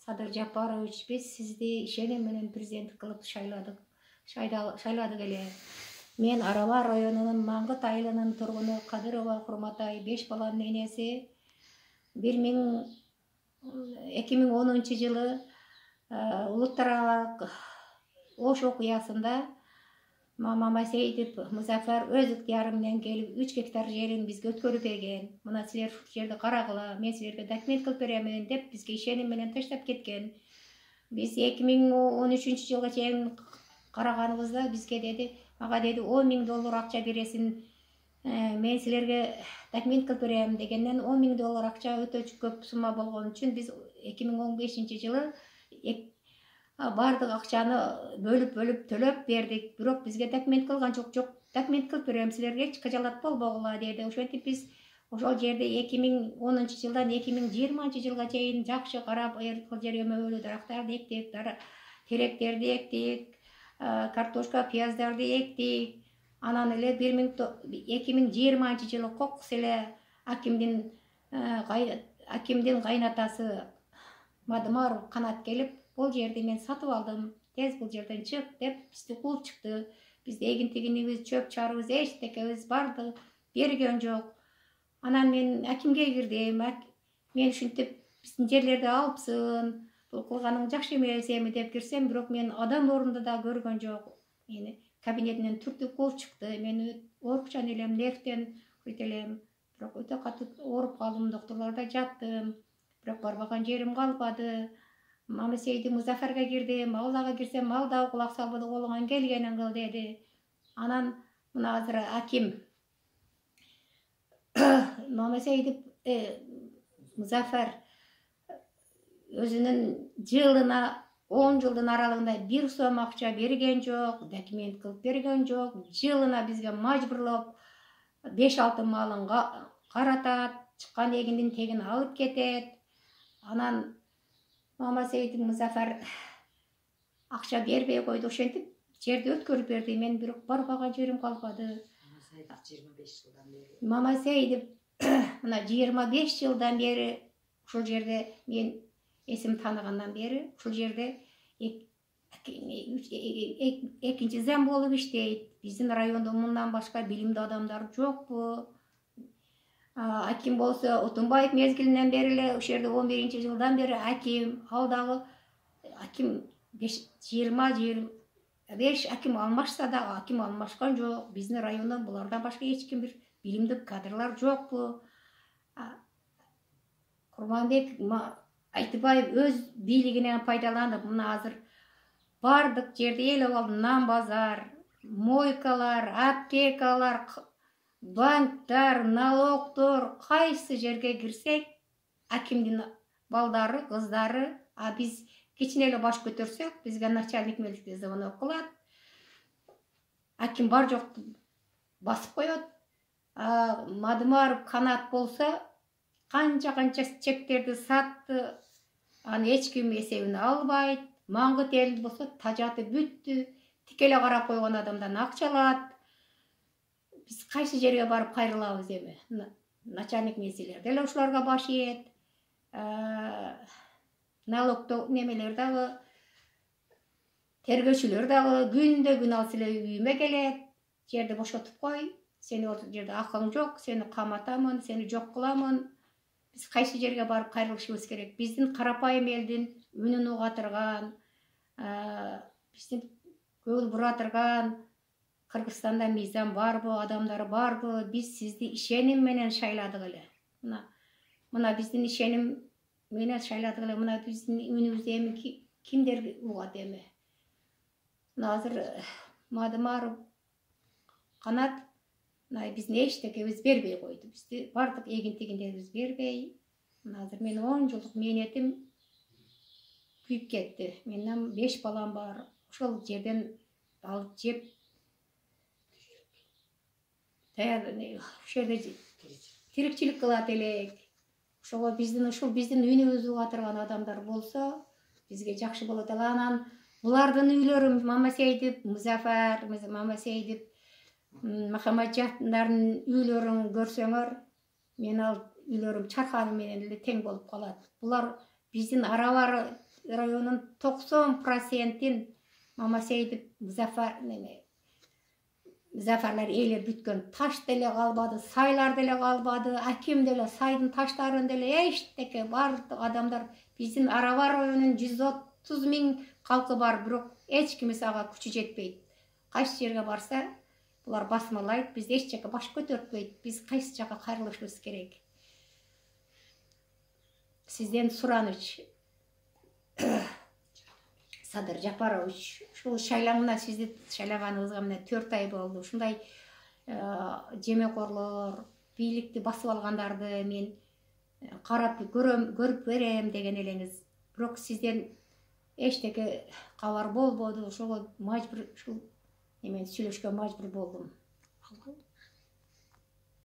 Садыр Жапарович, біз сізді ишеним менен президент кылып шайладык эле. Мен Арала районунун Маңгыт айылынын тургуну Кадырова Курматай, 5 баланын энеси. 2010 жылы улуттаралык Ош окуясында Мамасейдип Музафар өз ыктыяры менен келип 3 гектар жерин бизге өткөрүп берген. Мына силер жерди карагыла, мен силерге документ кылып берем деп бизге ишеним менен таштап кеткен. Биз 2013 жылга чейин караганыбызда бизге деди, мага деди $10.000 акча бересиң, мен силерге документ кылып берем дегенден $10.000 акча өтө көп сумма болгон үчүн биз 2015 жылы бардык акчаны бөлүп төлөп бердик. Бирок бизге документ кылган жок. Документ кылып берем силерге, эч кажалат болбогула деди. Ошентип биз ошол жерде 2010 жылдан 2020 жылга чейин жакшы карап, жер өмөлүү дарактарды эктик, теректерди эктик, картошка, пияздарды эктик. Анан эле 2020 жылы кокус эле акимдин кайнатасы Мадымаров Канат келип, бул жерди мен сатып алдым, тез бул жерден чык деп бизди кууп чыкты. Бизди эгинтигинибиз, чөп чарыбыз, эчтекебиз барды берген жок. Анан мен акимге кирдим. Мен ушинтип биздин жерлерди алыпсың, бул кылганың жакшы эмес эми деп кирсем, бирок мен адам орунда да көргөн жок. Мени кабинетинен түртүп кууп чыкты. Мен оорукчан элем, нервтен элем. Бирок өтө катуу ооруп калдым, доктурларда жаттым. Бирок барбаган жерим калбады. Мамасейди Музафарга кирдим, ал дагы кирсем, ал дагы кулак салбады, колуңан келгенин кыл деди. Анан мына азыр аким Мамасейди Музафар өзүнүн жылына 10 жылдын аралыгында бир сом акча берген жок, документ кылып берген жок. Жылына бизге мажбурлап 5-6 малын каратат, чыккан эгиндин тегин алып кетет. Анан Мамасейди Музафар акча бербей койду, ошентип жерди өткөрүп берди. Мен бирок барбаган жерим калбады. Мамасейди мына 25 жылдан бери ушул жерде, мен эсим тааныгандан бери ушул жерде экинчи зам болуп иштейт. Биздин райондо мындан башка билимдүү адамдар жокпу? Аким болсо Отунбаев мезгилинен бери эле ушул жерде 11 жылдан бери аким, ал дагы аким 20-25 аким алмашса да аким алмашкан жок. Биздин райондон булардан башка эч ким бир билимдүү кадрлар жокпу? Курманбек Айтыбаев өз бийлигинен пайдаланып, мына азыр бардык жерди эл алды, нан базар, мойкалар, аптекалар, банктар, налогдор, кайсы жерге кирсек, акимдин балдары, кыздары, биз кичине эле баш көтөрсөк, бизге начальник милиция звонок кылат. Аким бар жокту басып коет. Мадымаров Канат болсо, канча чектерди сатты, аны эч ким эсебине албайт. Маңгыт эл болсо тажаты бүттү, тикеле карап койгон адамдан акча алат. Биз кайсы жерге барып кайрылабыз эми? Начальник милициялар деле ушуларга баш ийет. Налогдо немелер дагы, тергөөчүлөр дагы күндө-күн алып эле үйүмө келет. Жерди бошотуп кой, сени ол жерде акылың жок, сени каматамын, сени жок кыламын. Биз кайсы жерге барып кайрылышыбыз керек? Биздин карапайым элдин үнүн угатырган, биздин көңүл буратырган Кыргызстанда мыйзам барбы, адамдар барбы? Биз сизди ишеним менен шайладык эле. Мына биздин ишеним менен шайладык эле. Мына биздин үнүбүздү эми кимдер угат эми? Мына азыр Мадымаров Канат биздин эчтекебиз бербей койду. Бизди бардык эгинтигиндерибиз бербей. Мына азыр менин 10 жылдык мээнетим күйүп кетти. Менин 5 балам бар. Ошол жерден алып жеп ушул жерде тирикчилик кылат элек. Ошого биздин үнүбүздү угатырган адамдар болсо, бизге жакшы болот эле. Анан булардын үйлөрүн Мамасейдип Музафар, Мамасейдип Махамаджандардын үйлөрүн көрсөңөр, мен ал үйлөрүм чарханы менен эле тең болуп калат. Булар биздин арабары районунун 90%-ин Мамасейдип Зафарлар ээлеп бүткөн. Таш деле калбады, сайлар деле калбады, аким деле сайдын таштарын деле эчтеке бардык адамдар. Биздин Араба районунун 130 000 калкы бар, бирок эч кимиси ага күчү жетпейт. Кайсы жерге барса, булар басмалайт, биз эч жака баш көтөртпөйт. Биз кайсы жака кайрылышыбыз керек? Сизден сураныч, Садыр Жапарович, ушул шайланына сизди шайлаганыбызга мына 4 ай болду. Ушундай жемекорлор, бийликти басып алгандарды мен карап көрүп берем деген элеңиз. Бирок сизден эчтеке кабар болбоду. Ошого мажбур ушул эмени сүйлөшкө мажбур болдум.